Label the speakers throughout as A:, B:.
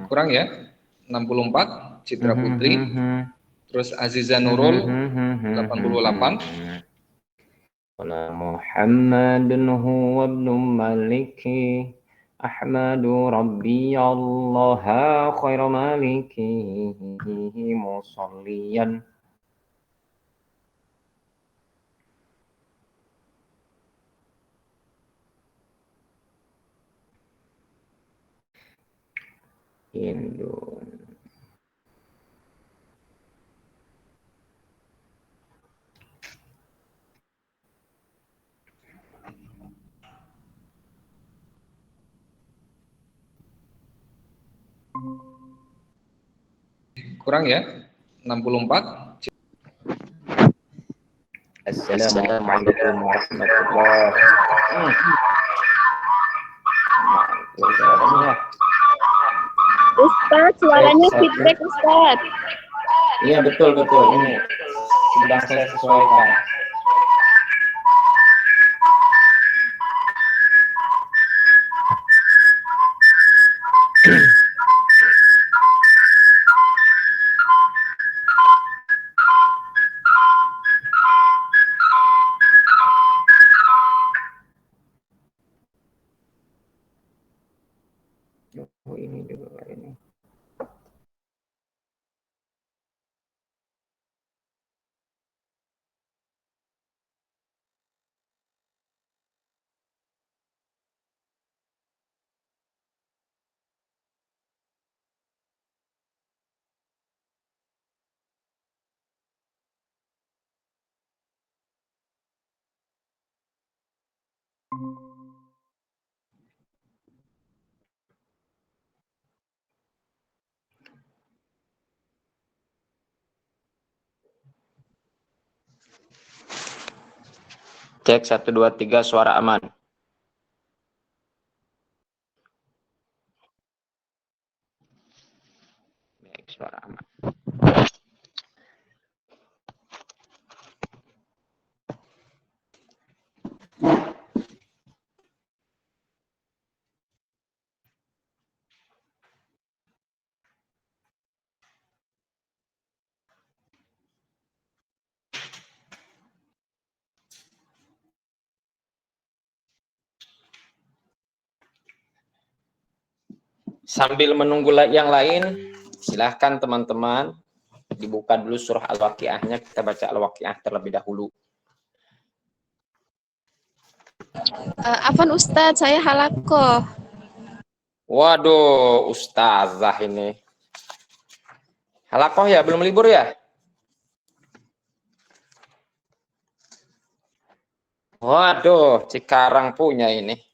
A: Kurang ya, 64, Citra Putri, terus Aziza Nurul 88.
B: Muhammadun huwa ibnu maliki Ahmadu Rabbi Allah khairu maliki musalliyan Indun.
A: Kurang ya, 64.
B: Assalamualaikum warahmatullahi wabarakatuh.
C: Ustaz, suaranya feedback Ustaz.
B: Iya betul. Ini sedang saya sesuaikan. Oh, ini juga ini. Cek 1 2 3 suara aman. Baik, suara aman. Sambil menunggu yang lain, silahkan teman-teman dibuka dulu surah Al-Waqiah-nya, kita baca Al-Waqiah terlebih dahulu.
C: Afwan Ustaz, saya halakoh.
B: Waduh, ustazah ini. Halakoh ya, belum libur ya? Waduh, Cikarang punya ini.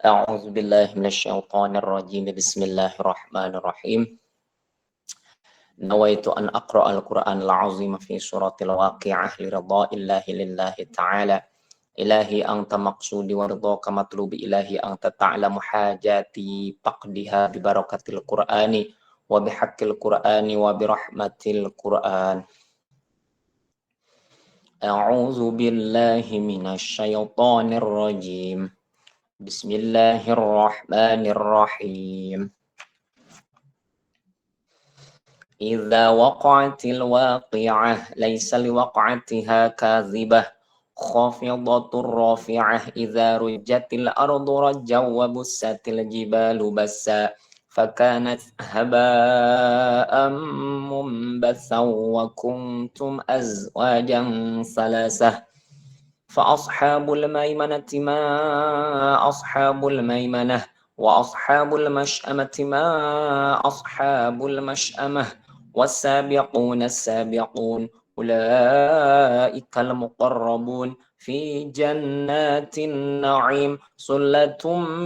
B: A'udzu billahi minasyaitonir rajim. Bismillahirrahmanirrahim. Nawaitu an aqra'al Qur'anal 'azim fi suratil Waqi'ah li ridha'illahi lillahi ta'ala. Ilahi anta maqsudi wa ridhaka matlubi ilahi anta ta'lamu hajati faqdiha bi barakatil Qur'ani wa bihaqqil Qur'ani wa bi rahmatil Qur'an. A'udzu billahi minasyaitonir rajim. Bismillahirrahmanirrahim. Idza waqa'atil waqi'ah laisa liwaqa'atiha kadzibah خافضة رافعة إذا رجت الأرض رجا وبست الجبال بسا فكانت هباء منبثا وكنتم أزواجا ثلاثة فأصحاب الميمنة ما أصحاب الميمنة وأصحاب المشأمة ما أصحاب المشأمة والسابقون السابقون أولئك المقربون في جنات النعيم ثلة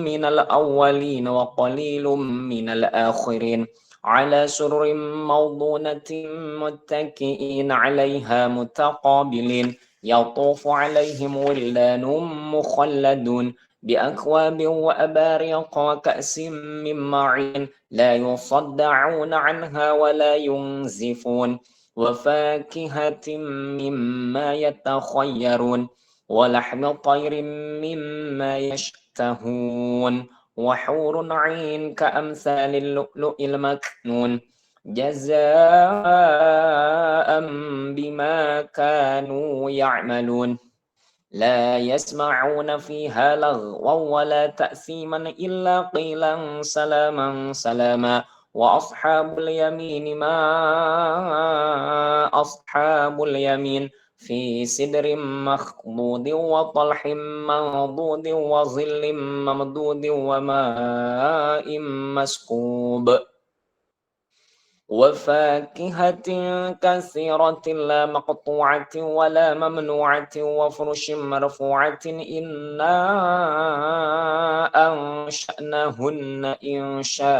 B: من الأولين وقليل من الآخرين على سرر موضونة متكئين عليها متقابلين يطوف عليهم ولدان مخلدون بأكواب وأباريق وكأس من معين لا يصدعون عنها ولا ينزفون وفاكهة مما يتخيرون ولحم طير مما يشتهون وحور عين كأمثال اللؤلؤ المكنون جزاء بما كانوا يعملون لا يسمعون فيها لغوا ولا تأثيما إلا قيلا سلاما سلاما وأصحاب اليمين ما أصحاب اليمين في سدر مخضود وطلح منضود وظل ممدود وماء مسكوب وفاكهة كثيرة لا مقطوعة ولا ممنوعة وفرش مرفوعة إنا أنشأناهن إنشاء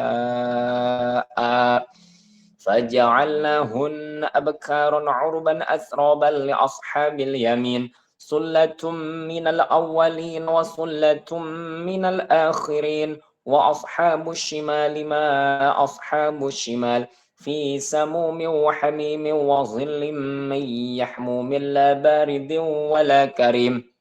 B: فجعلناهن أبكارا عربا أترابا لأصحاب اليمين ثلة من الأولين وثلة من الآخرين وأصحاب الشمال ما أصحاب الشمال في سموم وحميم وظل من يحموم لا بارد ولا كريم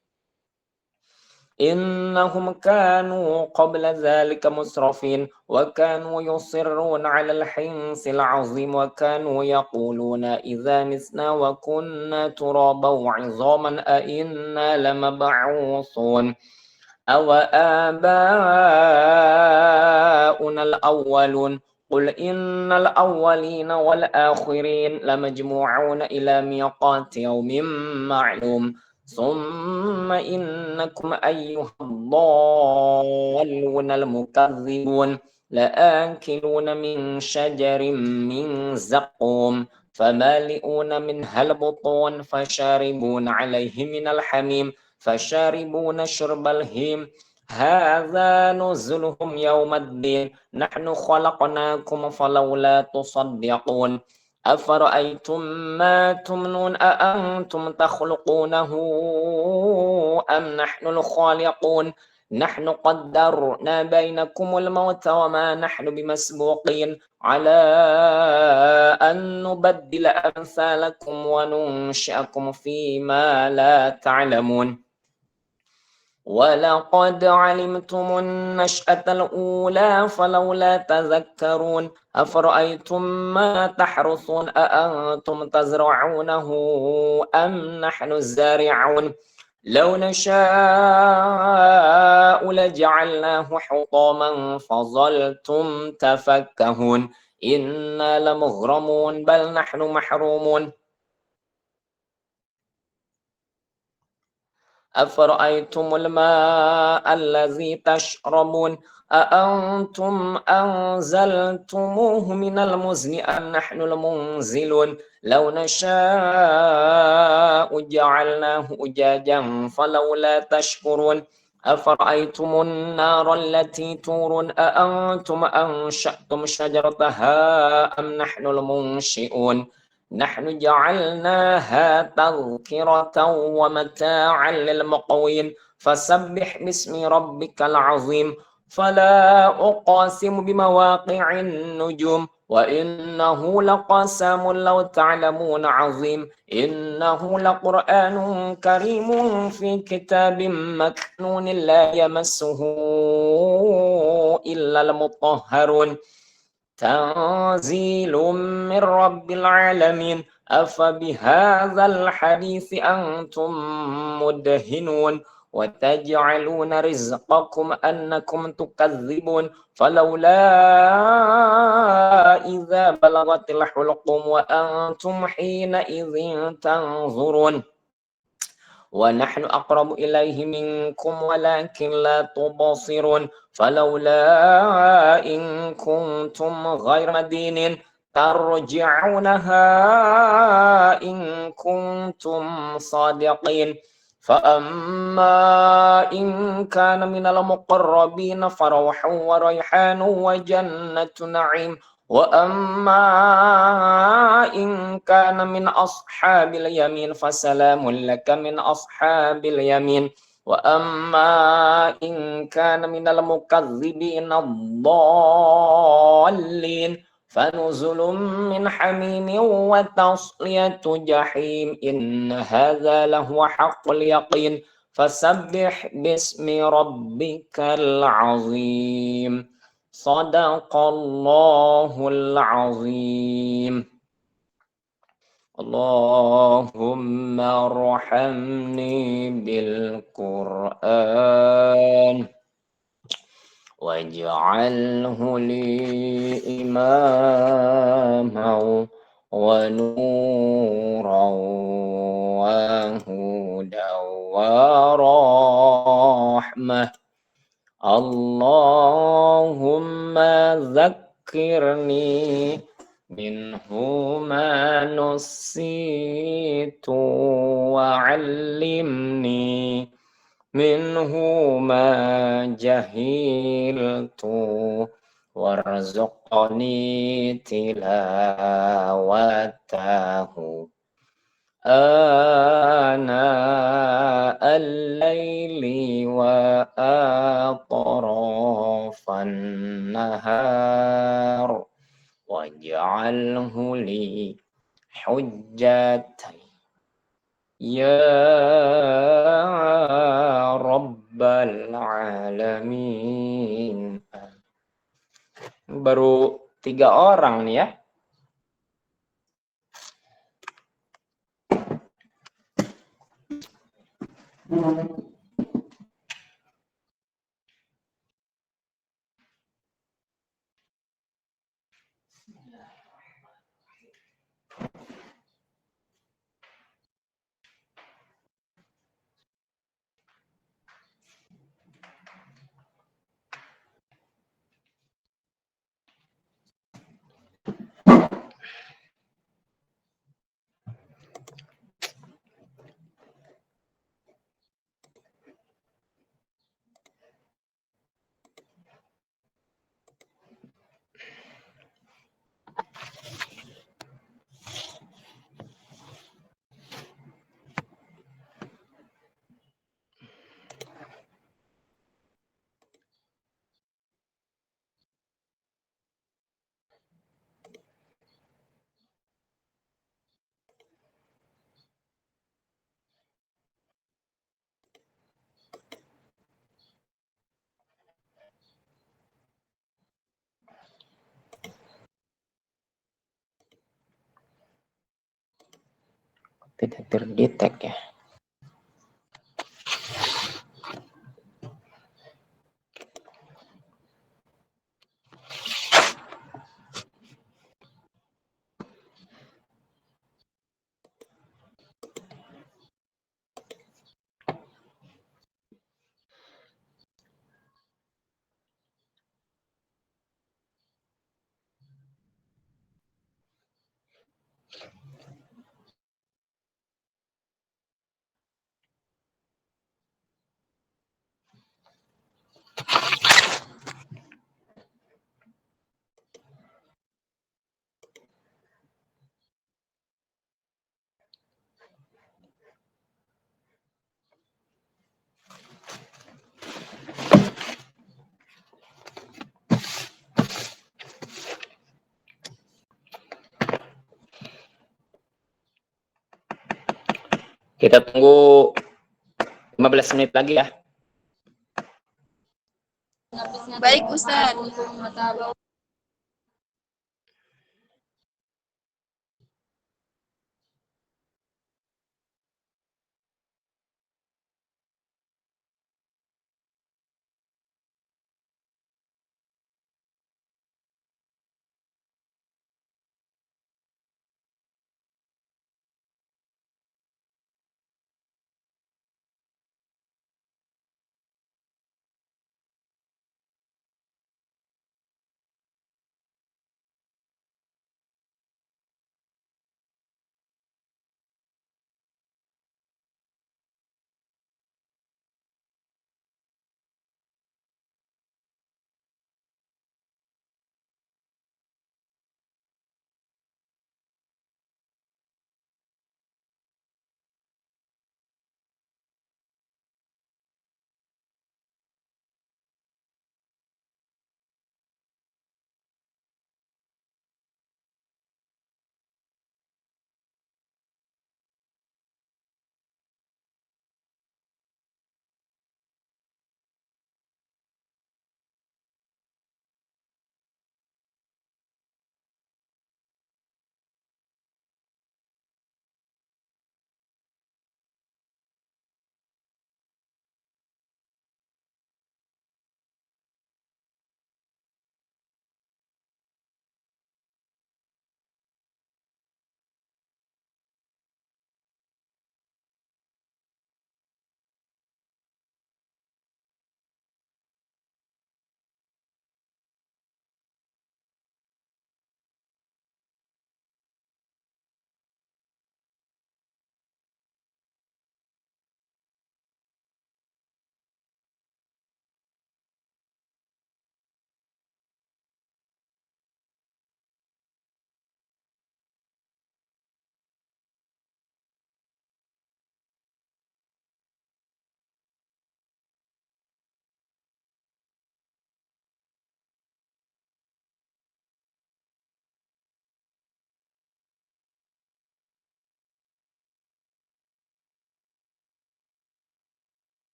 B: إنهم كانوا قبل ذلك مسرفين وكانوا يصرون على الحنث العظيم وكانوا يقولون إذا متنا وكنا ترابا وعظاما أئنا لمبعوثون أو آباؤنا الأولون قل إن الأولين والآخرين لمجموعون إلى ميقات يوم معلوم ثم إنكم أيها الضالون المكذبون لآكلون من شجر من زقوم فمالئون منها البطون فشاربون عليه من الحميم فشاربون شرب الهيم هذا نزلهم يوم الدين نحن خلقناكم فلولا تصدقون أفرأيتم ما تمنون أأنتم تخلقونه أم نحن الخالقون نحن قدرنا بينكم الموت وما نحن بمسبوقين على أن نبدل أمثالكم وننشئكم فيما لا تعلمون ولقد علمتم النشأة الأولى فلولا تذكرون أفرأيتم ما تحرثون أأنتم تزرعونه أم نحن الزارعون لو نشاء لجعلناه حطاما فظلتم تفكهون إنا لمغرمون بل نحن محرومون أفرأيتم الماء الذي تشربون أأنتم أنزلتموه من المزن أم نحن المنزلون لو نشاء جعلناه أجاجا فلولا تشكرون أفرأيتم النار التي تورون أأنتم أنشأتم شجرتها أم نحن المنشئون نحن جعلناها تذكرة ومتاعا للمقوين فسبح باسم ربك العظيم فلا أقاسم بمواقع النجوم وإنه لقسم لو تعلمون عظيم إنه لقرآن كريم في كتاب مكنون لا يمسه إلا المطهرون تنزيل من رب العالمين أفبهذا الحديث أنتم مدهنون وتجعلون رزقكم أنكم تكذبون فلولا إذا بلغت الحلقوم وأنتم حينئذ تنظرون ونحن أقرب إليه منكم ولكن لا تبصرون فلولا إن كنتم غير مدينين ترجعونها إن كنتم صادقين فأما إن كان من المقربين فروح وريحان وجنة نعيم وأما إن كان من أصحاب اليمين فسلام لك من أصحاب اليمين وأما إن كان من المكذبين الضالين فنزل من حميم وتصلية جحيم إن هذا لهو حق اليقين فسبح باسم ربك العظيم Sadaqallahul azim. Allahumma arhamni bil Qur'an waj'alhu li imaman wa nuran wa hudan wa rahmah. Allahumma zakkirni minhu ma nusitu wa 'allimni minhu ma jahiltu warzuqni tilawatahu ana al-laili wa atrafan nahar waj'alhu li hujjatan ya rabbal alamin. Baru 3 orang nih ya. Tidak terdetek ya. Kita tunggu 15 menit lagi ya.
C: Baik Ustaz.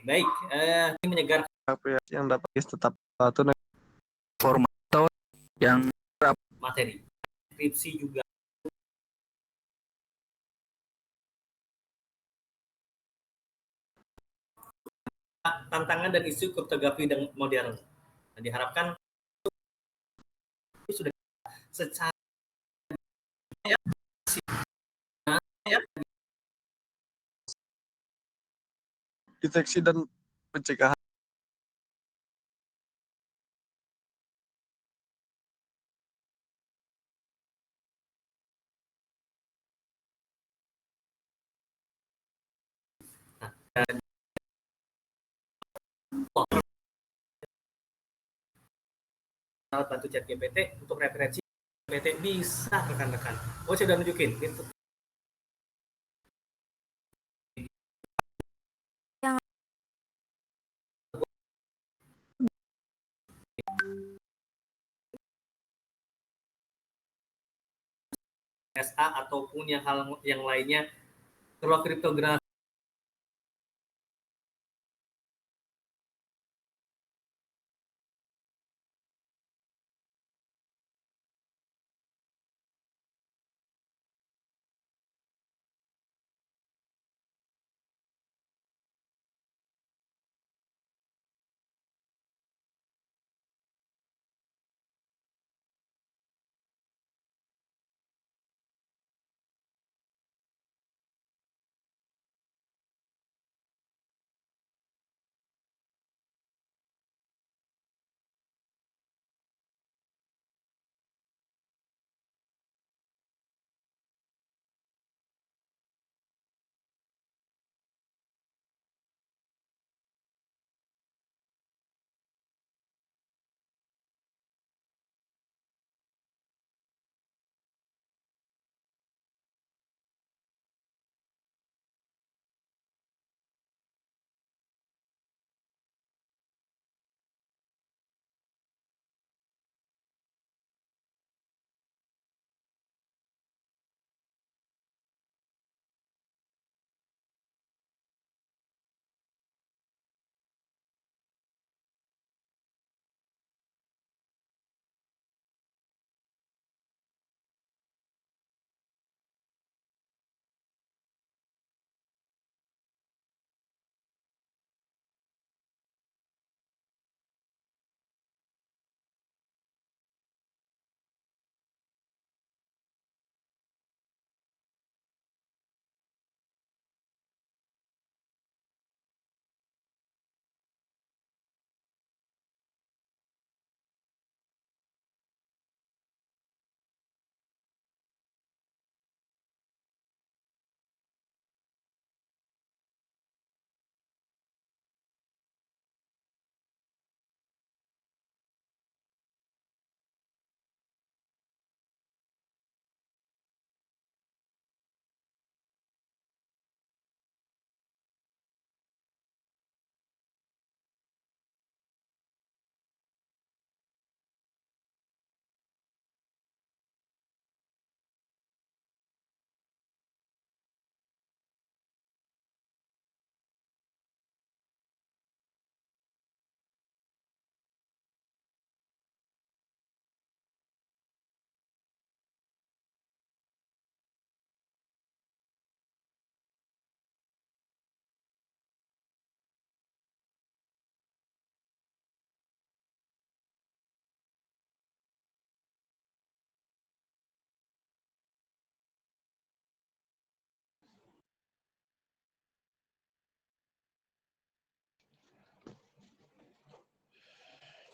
D: Baik, ini menyegar
E: yang dapat tetap satu format atau yang
D: materi. Skripsi juga tantangan dan isu kriptografi dan modern. Nah, diharapkan sudah secara
E: deteksi dan pencegahan.
D: alat bantu chat GPT untuk referensi GPT bisa rekan-rekan. Oh, saya udah nunjukin. Gitu. SA ataupun yang hal yang lainnya, kalau kriptografi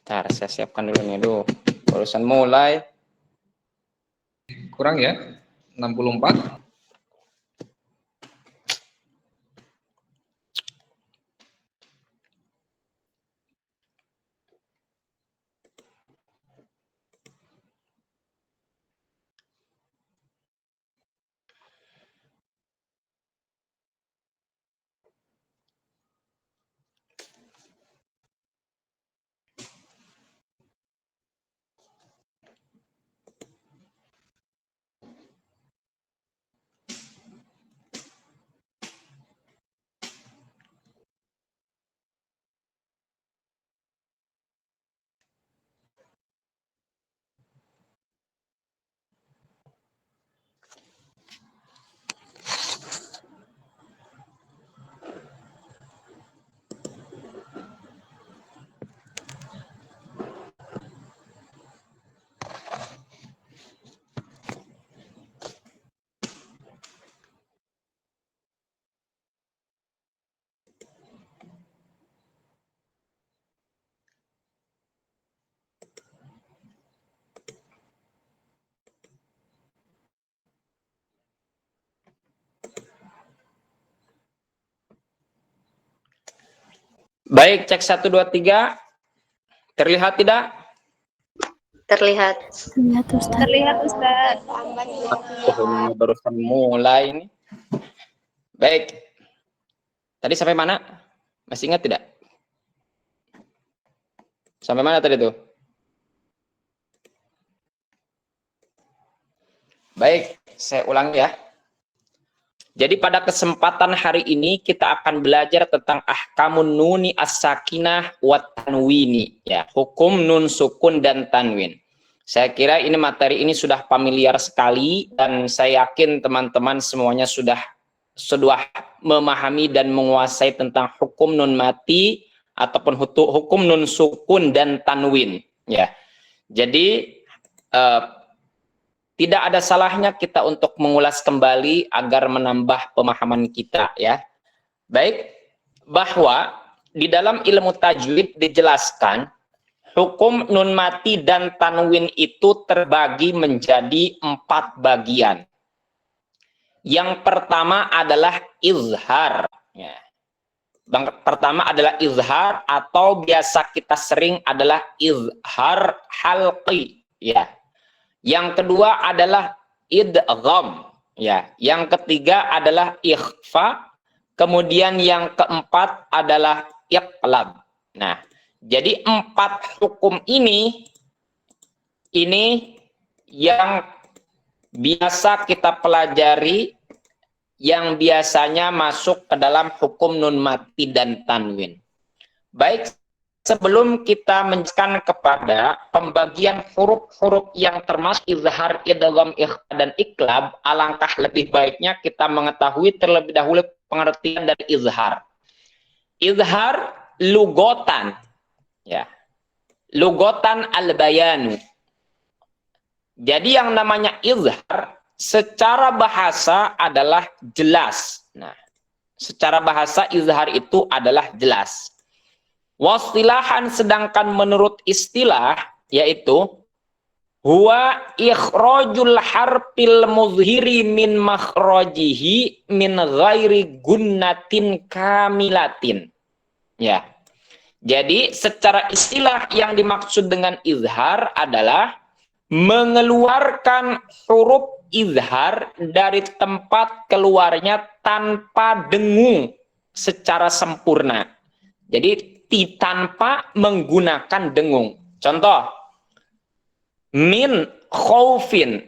B: Ntar saya siapkan dulu nih, barusan mulai.
A: Kurang ya? 64.
B: Baik, cek 1 2 3. Terlihat tidak?
C: Terlihat.
F: Terlihat Ustaz.
B: Ini barusan mulai ini. Baik. Tadi sampai mana? Masih ingat tidak? Sampai mana tadi tuh? Baik, saya ulang ya. Jadi pada kesempatan hari ini kita akan belajar tentang ahkamun nuni as-sakinah wa tanwini, ya, hukum nun sukun dan tanwin. Saya kira ini materi ini sudah familiar sekali dan saya yakin teman-teman semuanya sudah memahami dan menguasai tentang hukum nun mati ataupun hukum nun sukun dan tanwin, ya. Jadi tidak ada salahnya kita untuk mengulas kembali agar menambah pemahaman kita, ya. Baik, bahwa di dalam ilmu tajwid dijelaskan hukum nun mati dan tanwin itu terbagi menjadi 4 bagian. Yang pertama adalah izhar, ya. Yang pertama adalah izhar atau biasa kita sering adalah izhar halqi, ya. Yang kedua adalah idgham, ya. Yang ketiga adalah ikhfa, kemudian yang keempat adalah iqlab. Nah, jadi 4 hukum ini yang biasa kita pelajari, yang biasanya masuk ke dalam hukum nun mati dan tanwin. Baik, sebelum kita menjelaskan kepada pembagian huruf-huruf yang termasuk izhar, idgham, ikhfa, dan iqlab, alangkah lebih baiknya kita mengetahui terlebih dahulu pengertian dari izhar. Izhar lugotan, ya, lugotan al-bayanu. Jadi yang namanya izhar secara bahasa adalah jelas. Nah, secara bahasa izhar itu adalah jelas. Wastilahan, sedangkan menurut istilah yaitu huwa ikhrajul harfil muzhiri min makhrajihi min ghairi gunnatin kamilatin. Ya. Jadi secara istilah yang dimaksud dengan izhar adalah mengeluarkan huruf izhar dari tempat keluarnya tanpa dengung secara sempurna. Jadi tanpa menggunakan dengung. Contoh, min khaufin,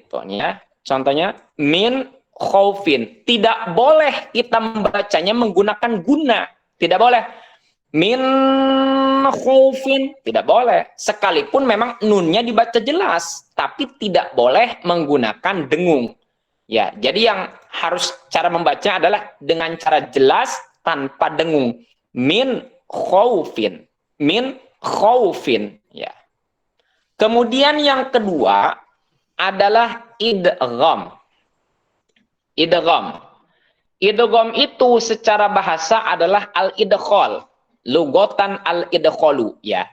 B: contohnya min khaufin. Tidak boleh kita membacanya menggunakan guna, tidak boleh. Min khaufin, tidak boleh. Sekalipun memang nunnya dibaca jelas, tapi tidak boleh menggunakan dengung. Ya, jadi yang harus cara membaca adalah dengan cara jelas tanpa dengung. Min khaufin, min khaufin, ya. Kemudian yang kedua adalah idgham. Idgham. Idgham itu secara bahasa adalah al-idkhal, lugotan al-idkhalu, ya.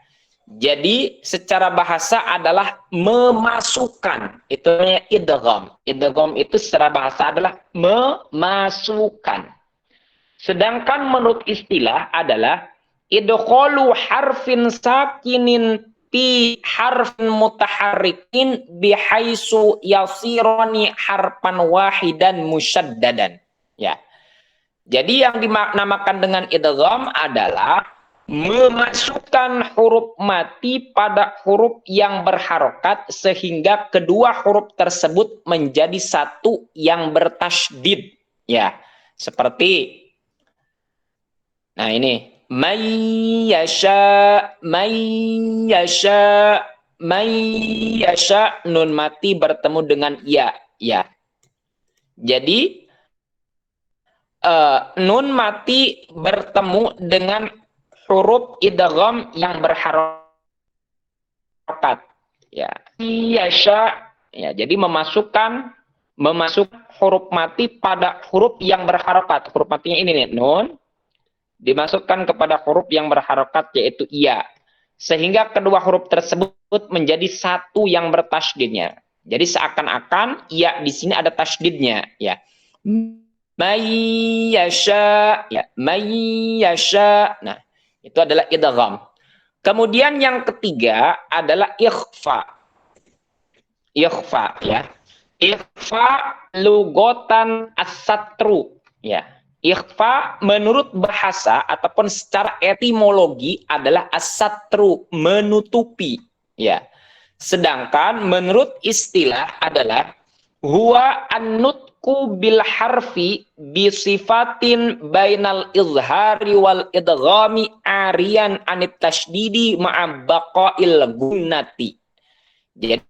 B: Jadi secara bahasa adalah memasukkan. Itu namanya idgham. Idgham itu secara bahasa adalah memasukkan. Sedangkan menurut istilah adalah idkhalu harfin sakinin fi harfin mutaharrikin bihaisu yasirani harfan wahidan musyaddadan, ya. Jadi yang dinamakan dengan idgham adalah memasukkan huruf mati pada huruf yang berharokat sehingga kedua huruf tersebut menjadi satu yang bertasydid, ya. Seperti, nah ini may yasha nun mati bertemu dengan ya, ya. Jadi nun mati bertemu dengan huruf idgham yang berharokat, ya. Yasha, ya. Jadi masuk huruf mati pada huruf yang berharokat. Huruf matinya ini nih, nun, dimasukkan kepada huruf yang berharokat yaitu iya, sehingga kedua huruf tersebut menjadi satu yang bertasydidnya. Jadi seakan-akan iya di sini ada tasydidnya, ya. May yasha, ya, may yasha. Nah, Itu adalah idgham. Kemudian yang ketiga adalah ikhfa. Ikhfa ya. Ikhfa lugotan as-satru ya. Ikhfa menurut bahasa ataupun secara etimologi adalah as-satru, menutupi ya. Sedangkan menurut istilah adalah huwa an-nutqu bil harfi bi sifatin bainal izhari wal idghami ariyan anit tasydidi ma'a baqail gunnati. Jadi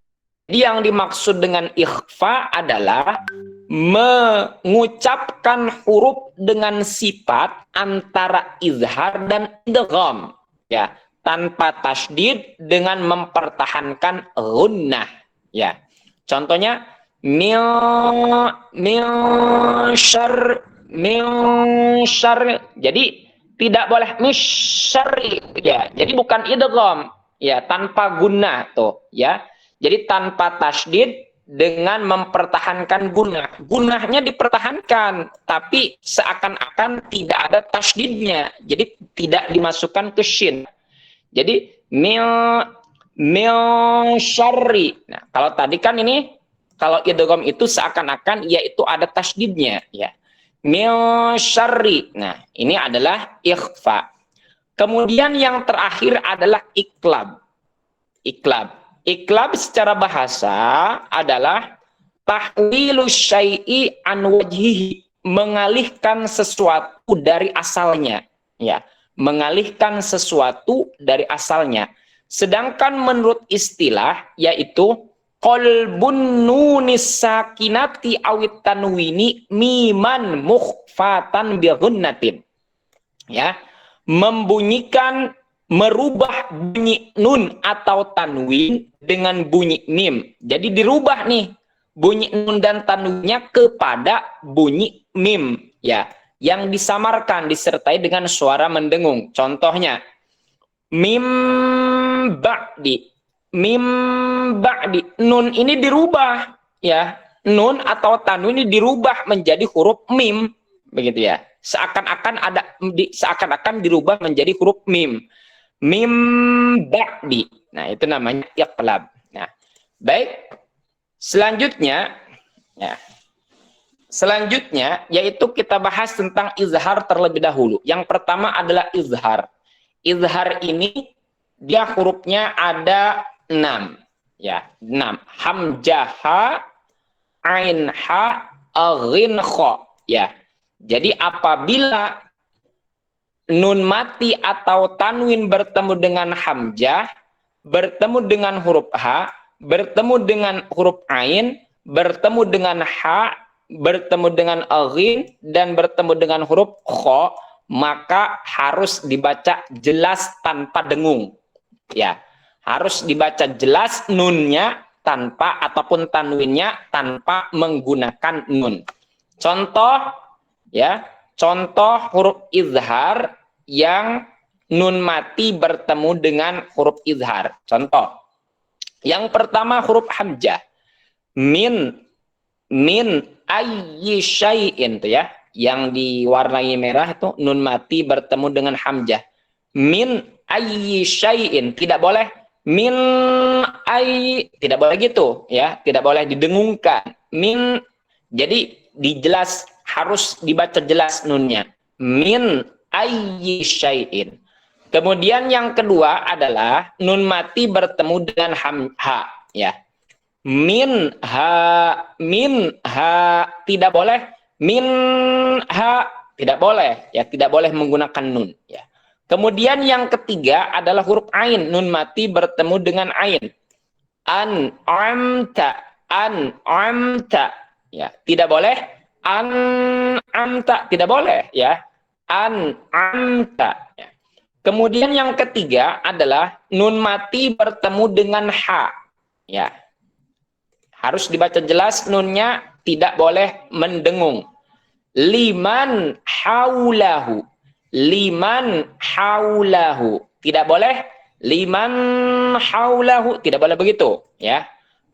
B: yang dimaksud dengan ikhfa adalah mengucapkan huruf dengan sifat antara izhar dan idgham ya, tanpa tasydid dengan mempertahankan gunnah ya. Contohnya mil syar. Jadi tidak boleh misyari ya. Jadi bukan idgham ya, tanpa gunnah tuh ya. Jadi tanpa tasydid dengan mempertahankan gunnah. Gunnahnya dipertahankan, tapi seakan-akan tidak ada tasydidnya. Jadi tidak dimasukkan ke shin. Jadi mil syarri. Nah, kalau tadi kan ini kalau idgham itu seakan-akan yaitu ada tasydidnya ya. Mil syarri. Nah, ini adalah ikhfa. Kemudian yang terakhir adalah iklab. Iklab secara bahasa adalah tahwilu syai'i an wajhihi, mengalihkan sesuatu dari asalnya ya, mengalihkan sesuatu dari asalnya. Sedangkan menurut istilah yaitu qalbun nunis sakinati awit tanwini miman mukhfatan bi ghunnatin ya, membunyikan, merubah bunyi nun atau tanwin dengan bunyi mim. Jadi dirubah nih bunyi nun dan tanwinnya kepada bunyi mim ya, yang disamarkan disertai dengan suara mendengung. Contohnya mim ba'di. Nun ini dirubah ya, nun atau tanwin ini dirubah menjadi huruf mim begitu ya. Seakan-akan dirubah menjadi huruf mim. Mim ba'di. Nah, itu namanya iqlab. Nah, baik. Selanjutnya yaitu kita bahas tentang izhar terlebih dahulu. Yang pertama adalah izhar. Izhar ini dia hurufnya ada 6 ya, 6. Hamzah, ain, ha, ghin, kha ya. Jadi apabila nun mati atau tanwin bertemu dengan hamzah, bertemu dengan huruf ha, bertemu dengan huruf ain, bertemu dengan ha, bertemu dengan ghin, dan bertemu dengan huruf kha, maka harus dibaca jelas tanpa dengung ya. Harus dibaca jelas nunnya tanpa ataupun tanwinnya tanpa menggunakan nun. Contoh ya, contoh huruf izhar yang nun mati bertemu dengan huruf izhar. Contoh. Yang pertama huruf hamzah. Min ayyi syai'in tuh ya. Yang diwarnai merah itu nun mati bertemu dengan hamzah. Min ayyi syai'in. Tidak boleh min ayyi, tidak boleh gitu ya. Tidak boleh didengungkan. Min, jadi dijelas, harus dibaca jelas nunnya. Min ayyi syai'in. Kemudian yang kedua adalah nun mati bertemu dengan ha ya. Min ha, tidak boleh min ha, tidak boleh ya, tidak boleh menggunakan nun ya. Kemudian yang ketiga adalah huruf ain, nun mati bertemu dengan ain. An'amta ya, tidak boleh an'amta, tidak boleh ya. An'amta ya. Kemudian yang ketiga adalah nun mati bertemu dengan ha ya. Harus dibaca jelas nunnya, tidak boleh mendengung. Liman haulahu, tidak boleh liman haulahu, tidak boleh begitu ya.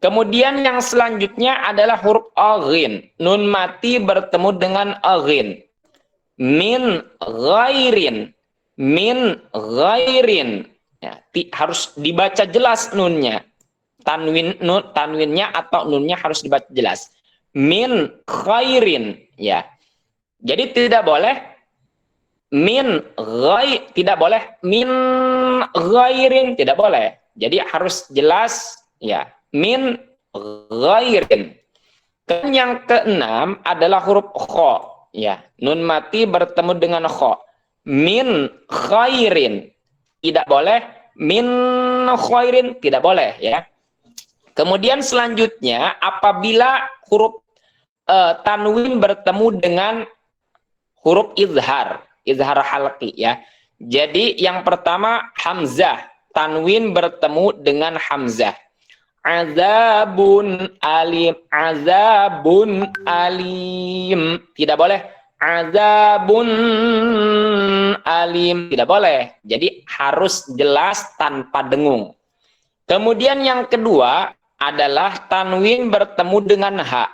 B: Kemudian yang selanjutnya adalah huruf aghin, nun mati bertemu dengan aghin. Min min ghairin. Ya, harus dibaca jelas nunnya. Tanwinnya atau nunnya harus dibaca jelas. Min khairin, ya. Jadi tidak boleh tidak boleh min ghairin, tidak boleh. Jadi harus jelas, ya. Min ghairin. Dan yang keenam adalah huruf kha, ya. Nun mati bertemu dengan kha. Min khairin. Tidak boleh min khairin, tidak boleh, ya. Kemudian selanjutnya apabila huruf tanwin bertemu dengan huruf izhar halqi, ya. Jadi yang pertama hamzah, tanwin bertemu dengan hamzah. Azabun alim, tidak boleh. Azabun alim, tidak boleh. Jadi harus jelas tanpa dengung. Kemudian yang kedua adalah tanwin bertemu dengan ha.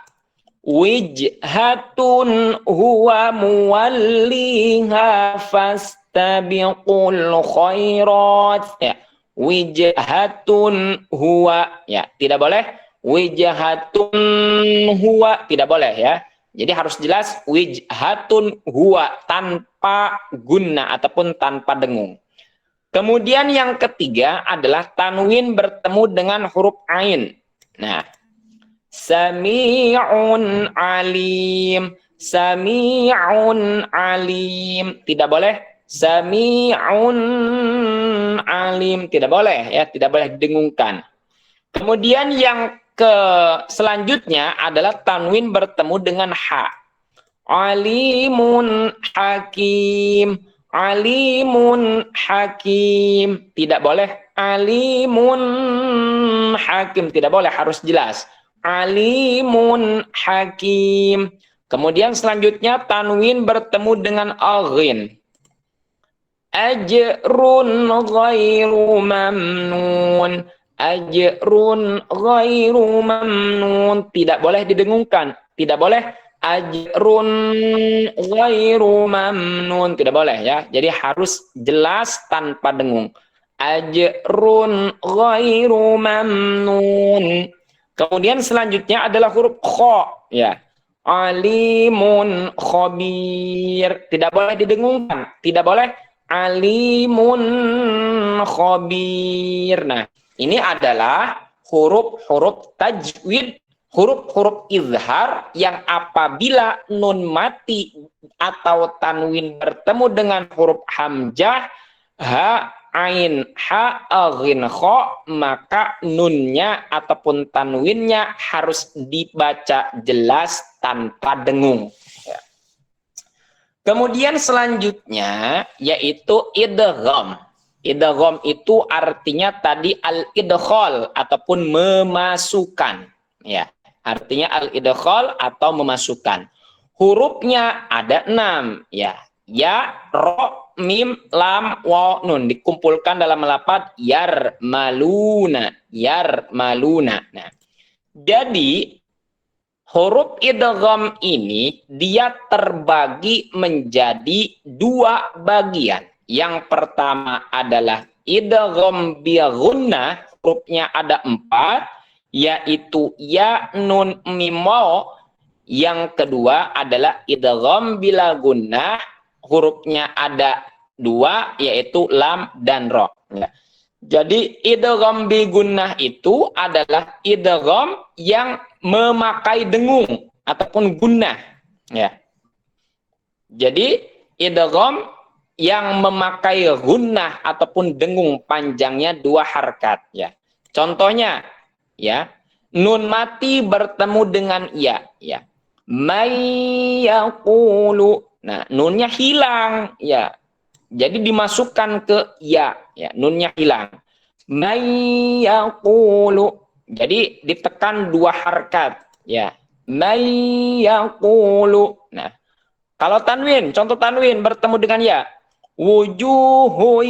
B: Wijhatun huwa muwalliha fastabiqul khairat, ya. Wijhatun huwa, ya, tidak boleh. Wijhatun huwa, tidak boleh, ya. Jadi harus jelas wijhatun huwa tanpa gunna ataupun tanpa dengung. Kemudian yang ketiga adalah tanwin bertemu dengan huruf ain. Nah, sami'un alim, tidak boleh. Sami'un alim, tidak boleh, ya, tidak boleh didengungkan. Kemudian yang selanjutnya adalah tanwin bertemu dengan ha. Alimun hakim, tidak boleh. Alimun hakim, tidak boleh, harus jelas. Alimun hakim. Kemudian selanjutnya tanwin bertemu dengan aghin. Ajrun ghairu mamnun, tidak boleh didengungkan, tidak boleh. Ajrun ghairu mamnun, tidak boleh, ya. Jadi harus jelas tanpa dengung. Ajrun ghairu mamnun. Kemudian selanjutnya adalah huruf kha, ya. Alimun khabir, tidak boleh didengungkan, tidak boleh. Alimun khabir. Nah, ini adalah huruf-huruf tajwid, huruf-huruf izhar yang apabila nun mati atau tanwin bertemu dengan huruf hamzah, ha, ain, ha, aghin, kha, maka nunnya ataupun tanwinnya harus dibaca jelas tanpa dengung. Kemudian selanjutnya yaitu idgham. Idgham itu artinya tadi al-idkhal ataupun memasukkan, ya. Artinya al-idkhal atau memasukkan. Hurufnya ada 6, ya. Ya, ro, mim, lam, waw, nun dikumpulkan dalam lafaz yarmaluna, yarmaluna. Nah, jadi huruf idgham ini dia terbagi menjadi 2 bagian. Yang pertama adalah idgham bi gunnah, hurufnya ada 4, yaitu ya, nun, mim, waw. Yang kedua adalah idgham bila gunnah, hurufnya ada 2, yaitu lam dan ro. Ya. Jadi idgham bi gunnah itu adalah idgham yang memakai dengung ataupun gunnah, ya. Jadi idgham yang memakai gunnah ataupun dengung panjangnya 2 harkat, ya. Contohnya, ya, nun mati bertemu dengan ya, ya. May yaqulu. Nah, nunnya hilang, ya. Jadi dimasukkan ke ya, ya, nunnya hilang. May yaqulu. Jadi ditekan 2 harkat, ya. May yaqulu. Nah, kalau tanwin, contoh tanwin bertemu dengan ya. Wujuhu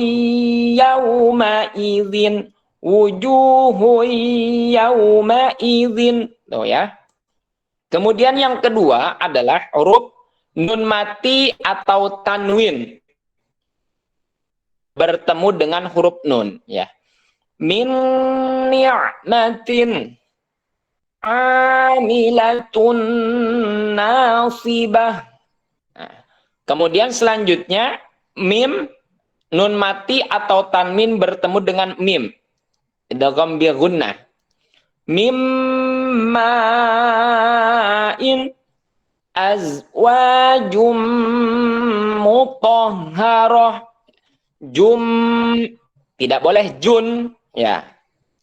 B: yawma idzin, wujuhu yawma idzin. Tuh, ya. Kemudian yang kedua adalah huruf nun mati atau tanwin. bertemu dengan huruf nun, ya. Min ni'matin amilatun nasibah. Nah, kemudian selanjutnya mim, nun mati atau tanwin bertemu dengan mim, idgham bi gunnah. Mimma'in azwajum mutahharah. Jum, tidak boleh jun, ya.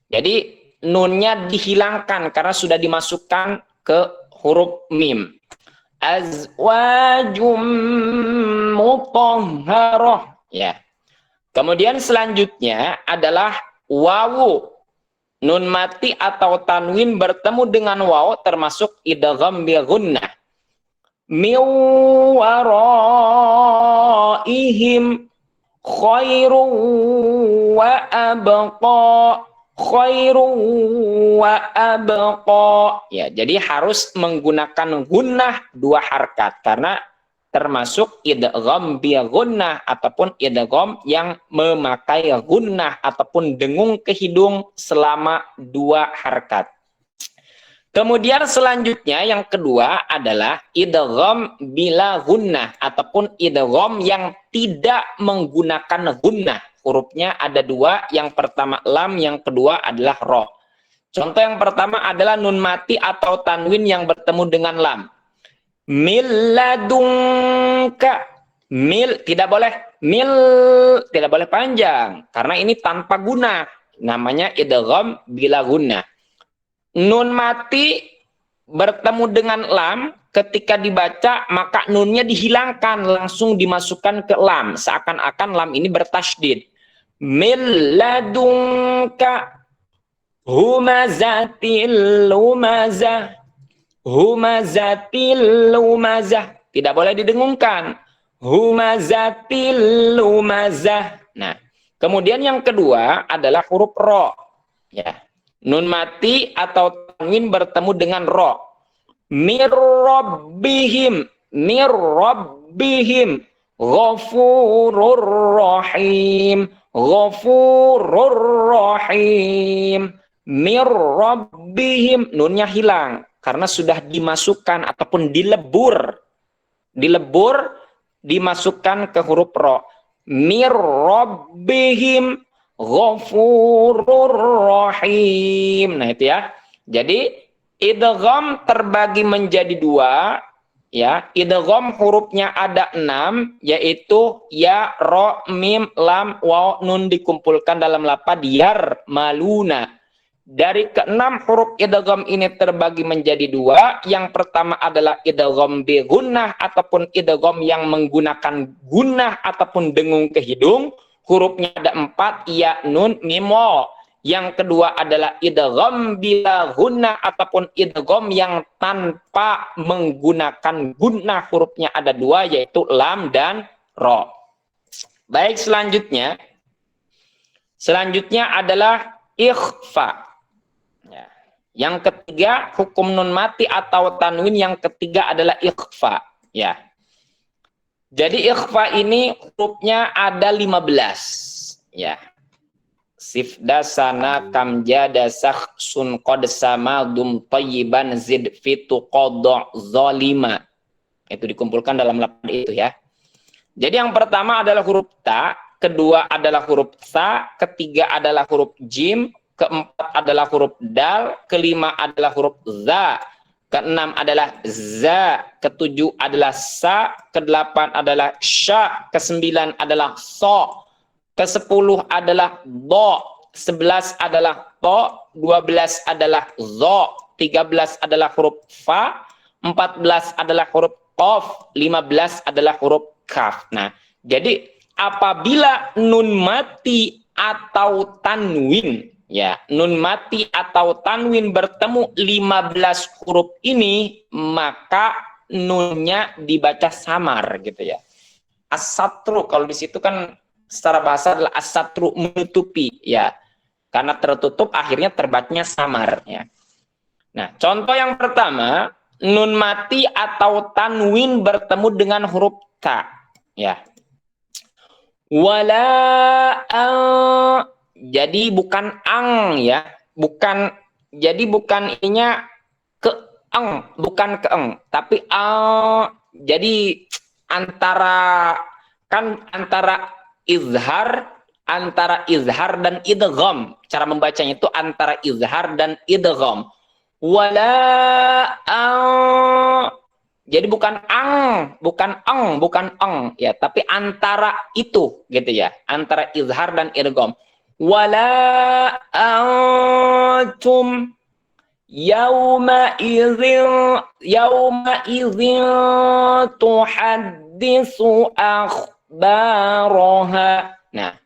B: Jadi nunnya dihilangkan karena sudah dimasukkan ke huruf mim. Azwajum mutahharah, ya. Kemudian selanjutnya adalah wawu. Nun mati atau tanwin bertemu dengan waw termasuk idgham bi gunnah. Min waraihim khairu wa abqa, khairu wa abqa. Ya, jadi harus menggunakan gunnah 2 harkat karena termasuk idgham bi gunnah ataupun idgham yang memakai gunnah ataupun dengung ke hidung selama 2 harkat. Kemudian selanjutnya yang kedua adalah idgham bila gunnah ataupun idgham yang tidak menggunakan gunnah. Hurufnya ada 2, yang pertama lam, yang kedua adalah ro. Contoh yang pertama adalah nun mati atau tanwin yang bertemu dengan lam. Mil ladunka, mil tidak boleh, mil tidak boleh panjang karena ini tanpa guna, namanya idgham bila guna. Nun mati bertemu dengan lam, ketika dibaca maka nunnya dihilangkan, langsung dimasukkan ke lam, seakan-akan lam ini bertasydid. Mil ladunka humazatil lumazah, humazatil lumazah, tidak boleh didengungkan. Humazatil lumazah. Nah, kemudian yang kedua adalah huruf ro, ya. Nun mati atau tanwin bertemu dengan ro. Mir rabbihim, mir rabbihim, ghafurur rahim, ghafurur rahim. Mir rabbihim, nunnya hilang karena sudah dimasukkan ataupun dilebur, dimasukkan ke huruf ro. Mir rabbihim ghafurur rahim. Nah itu ya. Jadi idgham terbagi menjadi 2, ya. Idgham hurufnya ada 6, yaitu ya, ro, mim, lam, waw, nun dikumpulkan dalam lafaz yarmaluna. Dari ke-6 huruf idgham ini terbagi menjadi 2. Yang pertama adalah idgham bi gunnah ataupun idgham yang menggunakan gunnah ataupun dengung ke hidung. Hurufnya ada 4, ya, nun, mim, waw. Yang kedua adalah idgham bila gunnah ataupun idgham yang tanpa menggunakan gunnah. Hurufnya ada 2, yaitu lam dan ro. Baik, selanjutnya adalah ikhfa. Ya. Yang ketiga, hukum nun mati atau tanwin yang ketiga adalah ikhfa, ya. Jadi ikhfa ini hurufnya ada 15, ya. Sifda sana kamjada sakhsun qad samadum tayyiban zid fitu qadha zalima. Itu dikumpulkan dalam lafaz itu, ya. Jadi yang pertama adalah huruf ta, kedua adalah huruf sa, ketiga adalah huruf jim, keempat adalah huruf dal, kelima adalah huruf za, keenam adalah za, ketujuh adalah sa, kedelapan adalah sya, kesembilan adalah so, kesepuluh adalah do, 11 adalah to, 12 adalah zo, 13 adalah huruf fa, 14 adalah huruf qaf, 15 adalah huruf kaf. Nah, jadi apabila nun mati atau tanwin, ya, nun mati atau tanwin bertemu 15 huruf ini, maka nunnya dibaca samar gitu, ya. As-satru, kalau di situ kan secara bahasa adalah as-satru, menutupi, ya. Karena tertutup akhirnya terbacanya samar, ya. Nah, contoh yang pertama, nun mati atau tanwin bertemu dengan huruf ta, ya. Wala jadi bukan ang ya, bukan, jadi bukan ininya ke ang, bukan ke ang, tapi jadi antara, kan antara izhar dan idgham, cara membacanya itu antara izhar dan idgham. Wala jadi bukan ang, bukan ang ya, tapi antara itu gitu ya, antara izhar dan idgham. Wala antum yauma idzin tuhaddisu akhbaraha. Nah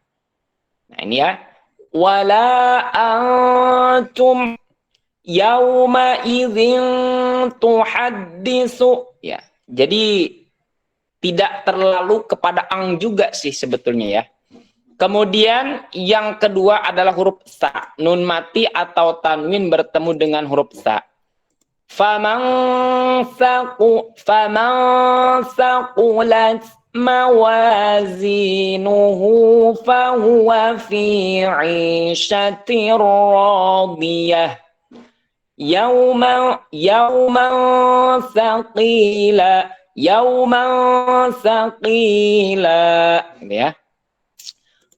B: ini ya, wala antum yauma idzin tuhaddisu ya. Jadi tidak terlalu kepada ang juga sih sebetulnya ya. Kemudian yang kedua adalah huruf sa, nun mati atau tanwin bertemu dengan huruf sa. Faman saqulat mawazinuhu fahuwa fi 'ishatir radiyah. Yauman saqila ya.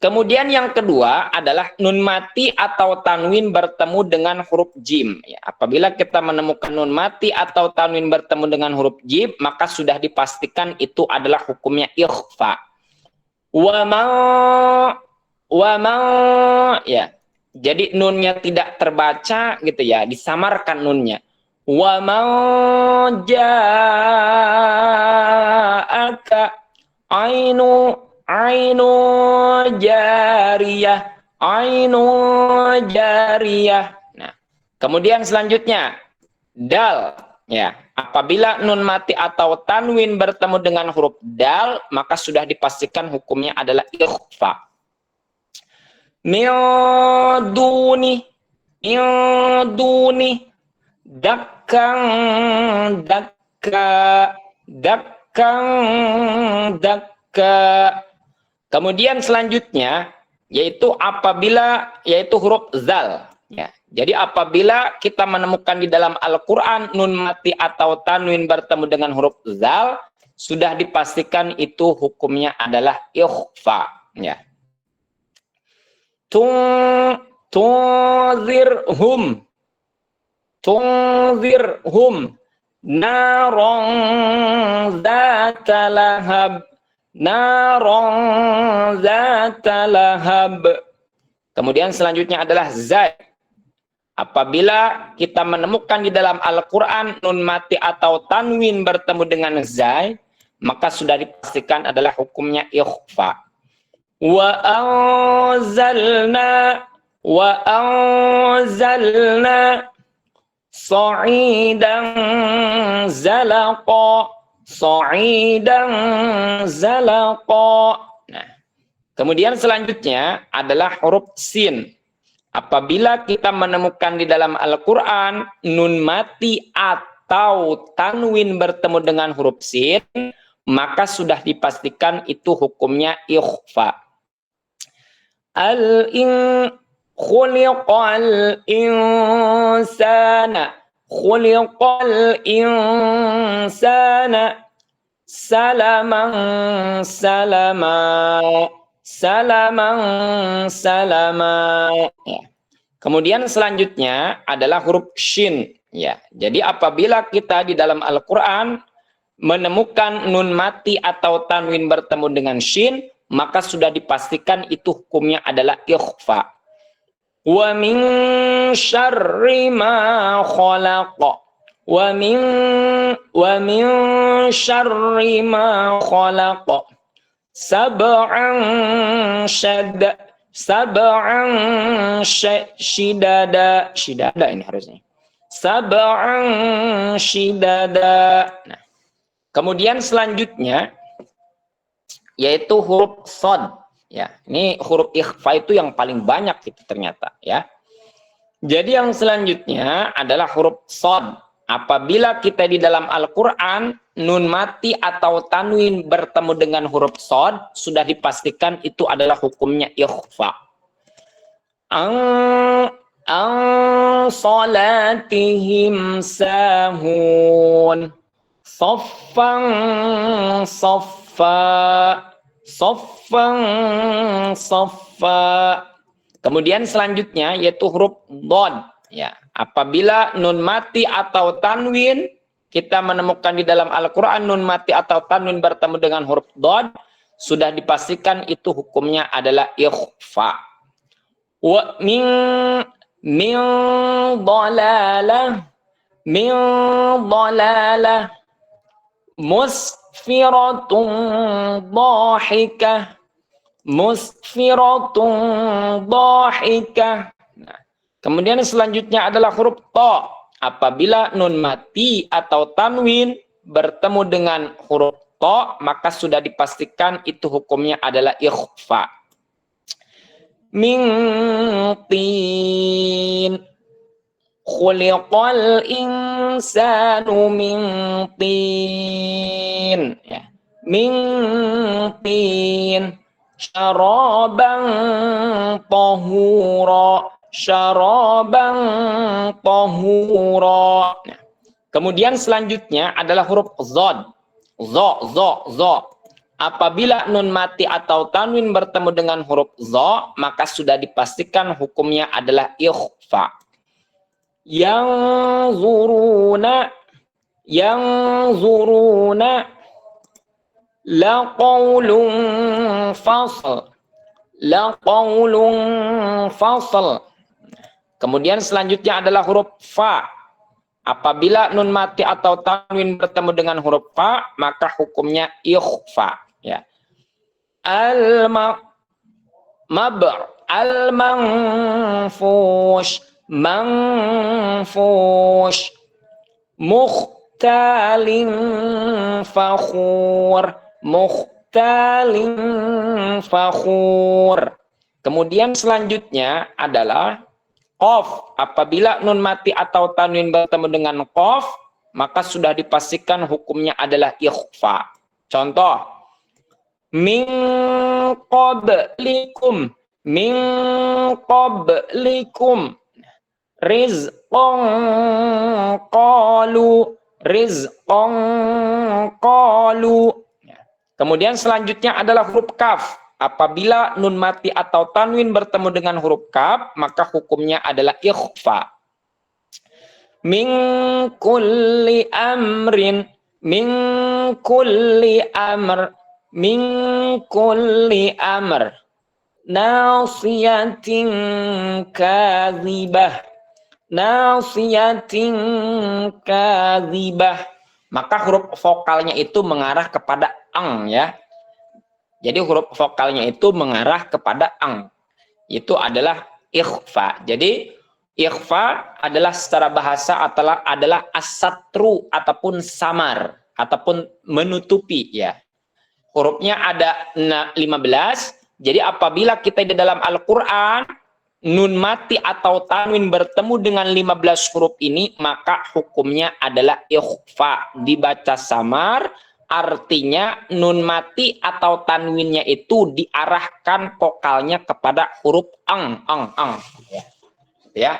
B: Kemudian yang kedua adalah nun mati atau tanwin bertemu dengan huruf jim ya. Apabila kita menemukan nun mati atau tanwin bertemu dengan huruf jim, maka sudah dipastikan itu adalah hukumnya ikhfa. Wa ma ya. Jadi nunnya tidak terbaca gitu ya, disamarkan nunnya. Wa ma ja'aka ainu jariyah. Nah, kemudian selanjutnya dal ya. Apabila nun mati atau tanwin bertemu dengan huruf dal, maka sudah dipastikan hukumnya adalah ikhfa. Min duni dakkan dakka. Kemudian selanjutnya yaitu huruf zal ya. Jadi apabila kita menemukan di dalam Al-Qur'an nun mati atau tanwin bertemu dengan huruf zal, sudah dipastikan itu hukumnya adalah ikhfa ya. Tunzirhum naron zata lahab. Kemudian selanjutnya adalah zai. Apabila kita menemukan di dalam Al-Qur'an nun mati atau tanwin bertemu dengan zai, maka sudah dipastikan adalah hukumnya ikhfa. Wa anzalna sa'idan zalaqa. Nah, kemudian selanjutnya adalah huruf sin. Apabila kita menemukan di dalam Al-Qur'an nun mati atau tanwin bertemu dengan huruf sin, maka sudah dipastikan itu hukumnya ikhfa. Khuliqal insana salaman. Ya. Kemudian selanjutnya adalah huruf shin ya. Jadi apabila kita di dalam Al-Qur'an menemukan nun mati atau tanwin bertemu dengan shin, maka sudah dipastikan itu hukumnya adalah ikhfa. Wa min syarri ma khalaqa. Wa min syarri ma khalaqa. Sab'an shidada ini harusnya. Sab'an shidada. Nah, kemudian selanjutnya yaitu huruf shad ya. Ini huruf ikhfa itu yang paling banyak itu ternyata ya. Jadi yang selanjutnya adalah huruf shad. Apabila kita di dalam Al-Quran nun mati atau tanwin bertemu dengan huruf shad, sudah dipastikan itu adalah hukumnya ikhfa. An salatihim sahun, saffan saffa, saffan saffa. Kemudian selanjutnya yaitu huruf dhad. Ya, apabila nun mati atau tanwin, kita menemukan di dalam Al-Quran nun mati atau tanwin bertemu dengan huruf dhad, sudah dipastikan itu hukumnya adalah ikhfa. Wa min dhalalah, min dhalalah, musfiratun dhahikah, musfiratun dhahikah. Kemudian selanjutnya adalah huruf ta. Apabila nun mati atau tanwin bertemu dengan huruf ta, maka sudah dipastikan itu hukumnya adalah ikhfa. Min tin, khuliqal insanu min tin. Ya. Min tin, syaraban tahura, syaraban tahura. Kemudian selanjutnya adalah huruf dhad. Dha. Apabila nun mati atau tanwin bertemu dengan huruf dha, maka sudah dipastikan hukumnya adalah ikhfa. Yanzuruna laqaulun fasl, laqaulun fasl. Kemudian selanjutnya adalah huruf fa. Apabila nun mati atau tanwin bertemu dengan huruf fa, maka hukumnya ikhfa. Ya. Al-manfush, manfush, mukhtalin fakhur, mukhtalin fakhur. Kemudian selanjutnya adalah qaf. Apabila nun mati atau tanwin bertemu dengan qaf, maka sudah dipastikan hukumnya adalah ikhfa. Contoh, min qablikum, min qablikum, rizqan qalu, rizqan qalu. Kemudian selanjutnya adalah huruf kaf. Apabila nun mati atau tanwin bertemu dengan huruf kaf, maka hukumnya adalah ikhfa. Min kulli amrin, min kulli amr, min kulli amr, nasiyatin kadhibah, nasiyatin kadhibah. Maka huruf vokalnya itu mengarah kepada ang, ya. Jadi huruf vokalnya itu mengarah kepada ang. Itu adalah ikhfa. Jadi ikhfa adalah secara bahasa adalah as-satru ataupun samar ataupun menutupi, ya. Hurufnya ada 15. Jadi apabila kita di dalam Al-Qur'an nun mati atau tanwin bertemu dengan 15 huruf ini, maka hukumnya adalah ikhfa, dibaca samar. Artinya nun mati atau tanwinnya itu diarahkan vokalnya kepada huruf ang. Ya.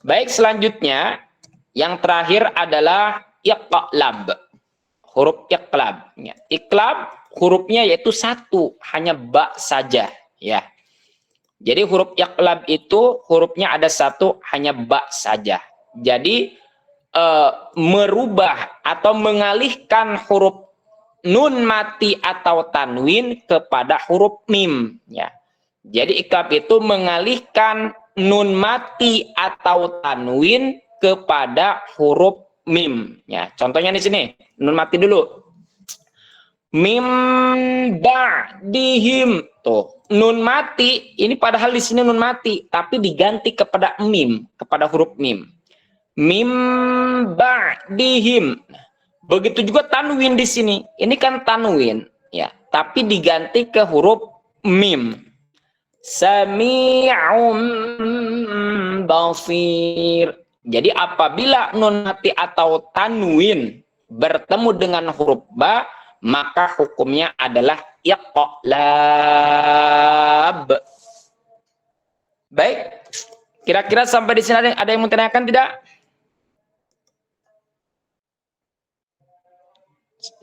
B: Baik, selanjutnya yang terakhir adalah iqlab. Huruf iqlab. Ya. Iqlab hurufnya yaitu satu, hanya ba saja, ya. Jadi huruf iqlab itu hurufnya ada satu, hanya ba saja. Jadi merubah atau mengalihkan huruf nun mati atau tanwin kepada huruf mim, ya. Jadi iqlab itu mengalihkan nun mati atau tanwin kepada huruf mim, ya. Contohnya di sini, nun mati dulu. Mim ba'dihim, tuh. Nun mati ini padahal di sini nun mati, tapi diganti kepada mim, kepada huruf mim. Mim ba'dihim. Begitu juga tanwin di sini. Ini kan tanwin, ya, tapi diganti ke huruf mim. Sami'un basir. Jadi apabila nun mati atau tanwin bertemu dengan huruf ba, maka hukumnya adalah iqlab. Baik, kira-kira sampai di sini ada yang mau tanyakan tidak?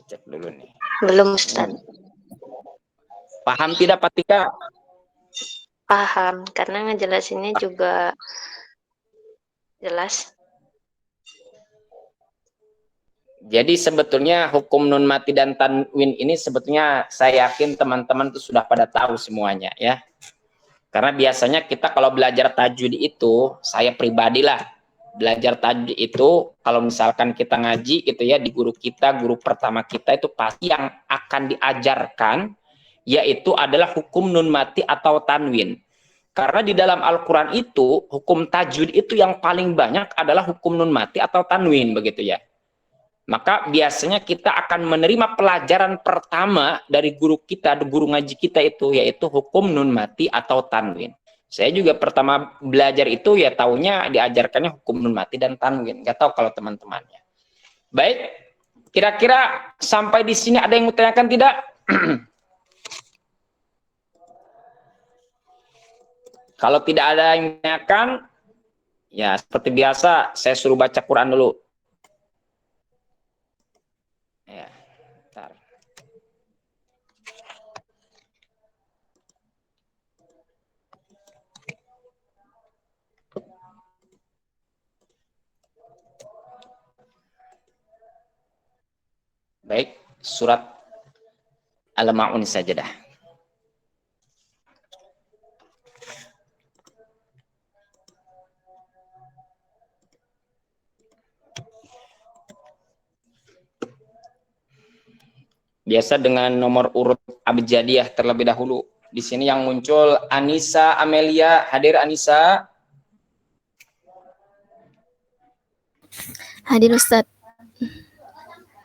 B: Cek dulu nih.
C: Belum Ustaz.
B: Paham tidak Pak Tika?
C: Paham, karena ngejelasinnya juga jelas.
B: Jadi sebetulnya hukum nun mati dan tanwin ini sebetulnya saya yakin teman-teman itu sudah pada tahu semuanya ya. Karena biasanya kita kalau belajar tajwid itu, saya pribadilah belajar tajwid itu kalau misalkan kita ngaji gitu ya di guru kita, guru pertama kita itu pasti yang akan diajarkan yaitu adalah hukum nun mati atau tanwin. Karena di dalam Al-Qur'an itu hukum tajwid itu yang paling banyak adalah hukum nun mati atau tanwin begitu ya. Maka biasanya kita akan menerima pelajaran pertama dari guru kita, guru ngaji kita itu yaitu hukum nun mati atau tanwin. Saya juga pertama belajar itu ya taunya diajarkannya hukum nun mati dan tanwin. Gak tahu kalau teman-temannya. Baik, kira-kira sampai di sini ada yang mau tanyakan tidak? Kalau tidak ada yang tanyakan, ya seperti biasa saya suruh baca Quran dulu. Ya, bentar. Baik, surat Al-Ma'un Sajadah. Biasa dengan nomor urut abjadiyah terlebih dahulu. Di sini yang muncul Anissa Amelia. Hadir Anissa.
F: Hadir Ustaz.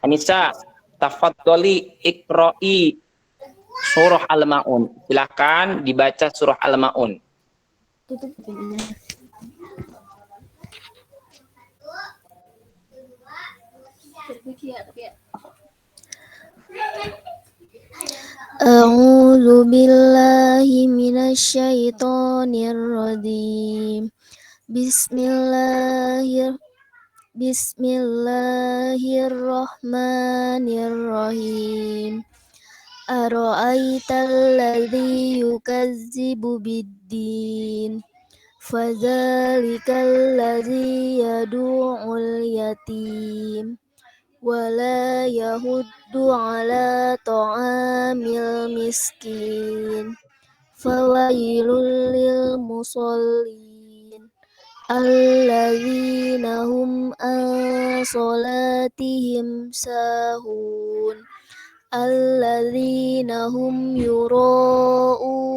B: Anissa, tafadholi iqra'i surah Al-Ma'un. Silakan dibaca surah Al-Ma'un.
F: A'udzu billahi minasyaitonir rajim. Bismillahirrahmanirrahim. Ara'aital ladzi yukazzibu biddin. Fadzalikal ladzi yad'ul yatim. Wala yahuddu ala ta'amil miskin. Fawailul lil musallin. Alladzina hum an salatihim sahun. Alladzina hum yura'una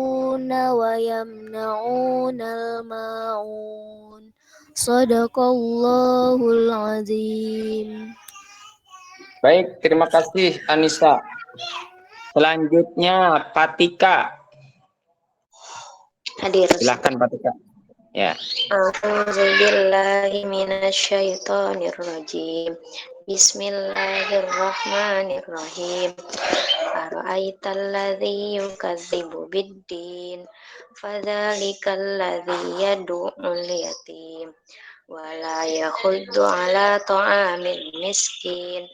F: wa yamna'unal ma'un. Shadaqallahul azim.
B: Baik, terima kasih Anissa. Selanjutnya Patika.
C: Hadir.
B: Silakan Patika. Ya.
C: A'udzu billahi minasyaitonir rajim. Bismillahirrahmanirrahim. Ara'aital ladzi yukadzibu biddin. Fadzalikal ladzi yad'ul yatim. Wala yahuddu ala ta'amil miskin.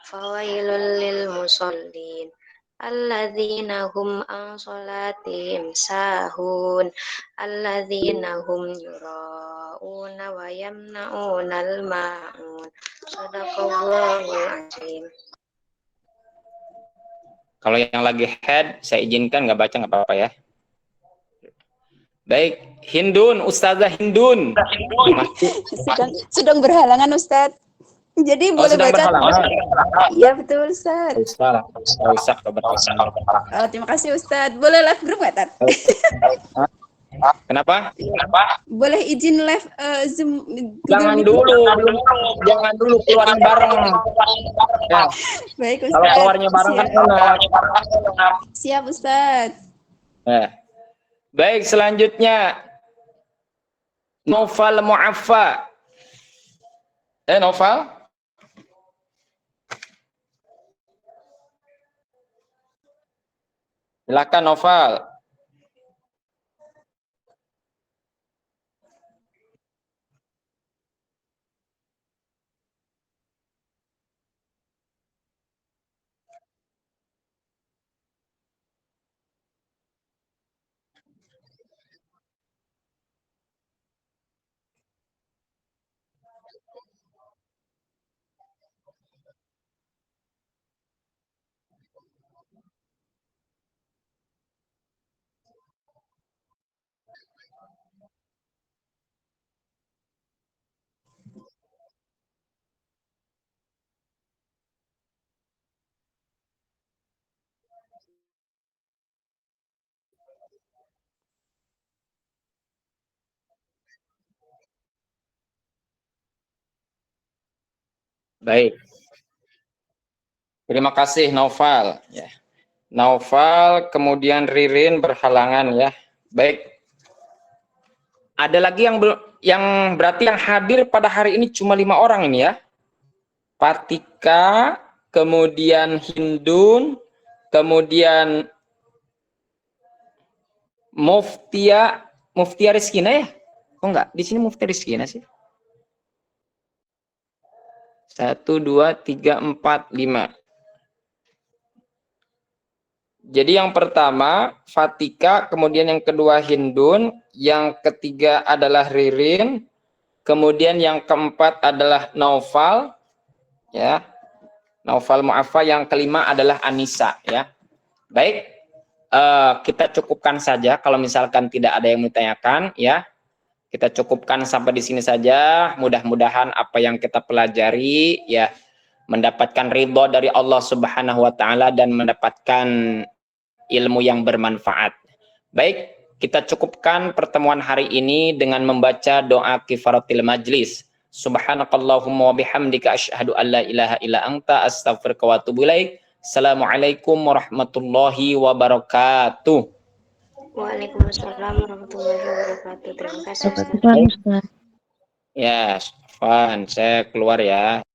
C: Fawailul lil musallin. Alladzina hum an salatihim sahun. Alladzina hum yura'una wa yamna'unal ma'un. Shadaqallahul azim.
B: Kalau yang lagi head, saya izinkan nggak baca nggak apa-apa ya. Baik, Hindun, Ustazah Hindun.
G: Sedang berhalangan Ustadz. Jadi boleh baca. Iya betul Ustadz. Terima kasih Ustadz. Boleh live group nggak Tat?
B: Kenapa?
G: Boleh izin live Zoom?
B: Jangan dulu keluarin bareng. Ya.
G: Baik Ustadz.
B: Kalau keluarnya bareng kan enak.
G: Siap Ustadz.
B: Ya. Baik, selanjutnya Noval Mu'affa. Noval? Silakan Noval. Baik. Terima kasih Noval. Ya. Noval, kemudian Ririn berhalangan ya. Baik. Ada lagi yang berarti yang hadir pada hari ini cuma 5 orang ini ya. Patika, kemudian Hindun, kemudian Muftia Rizkina ya? Oh enggak, di sini Muftia Rizkina sih. 1, 2, 3, 4, 5. Jadi yang pertama Fatika, kemudian yang kedua Hindun, yang ketiga adalah Ririn, kemudian yang keempat adalah Naufal, ya, Naufal Mu'affa, yang kelima adalah Anissa, ya. Baik, kita cukupkan saja. Kalau misalkan tidak ada yang ditanyakan, ya, kita cukupkan sampai di sini saja. Mudah-mudahan apa yang kita pelajari, ya, mendapatkan ridho dari Allah Subhanahu Wa Taala dan mendapatkan ilmu yang bermanfaat. Baik, kita cukupkan pertemuan hari ini dengan membaca doa kifaratil majlis. Subhanakallahumma wa bihamdika asyhadu an la ilaha illa anta astaghfiruka wa atubu ilaik. Assalamualaikum warahmatullahi wabarakatuh.
C: Waalaikumsalam warahmatullahi wabarakatuh. Terima kasih Ustaz.
B: Ya, Fan, saya keluar ya.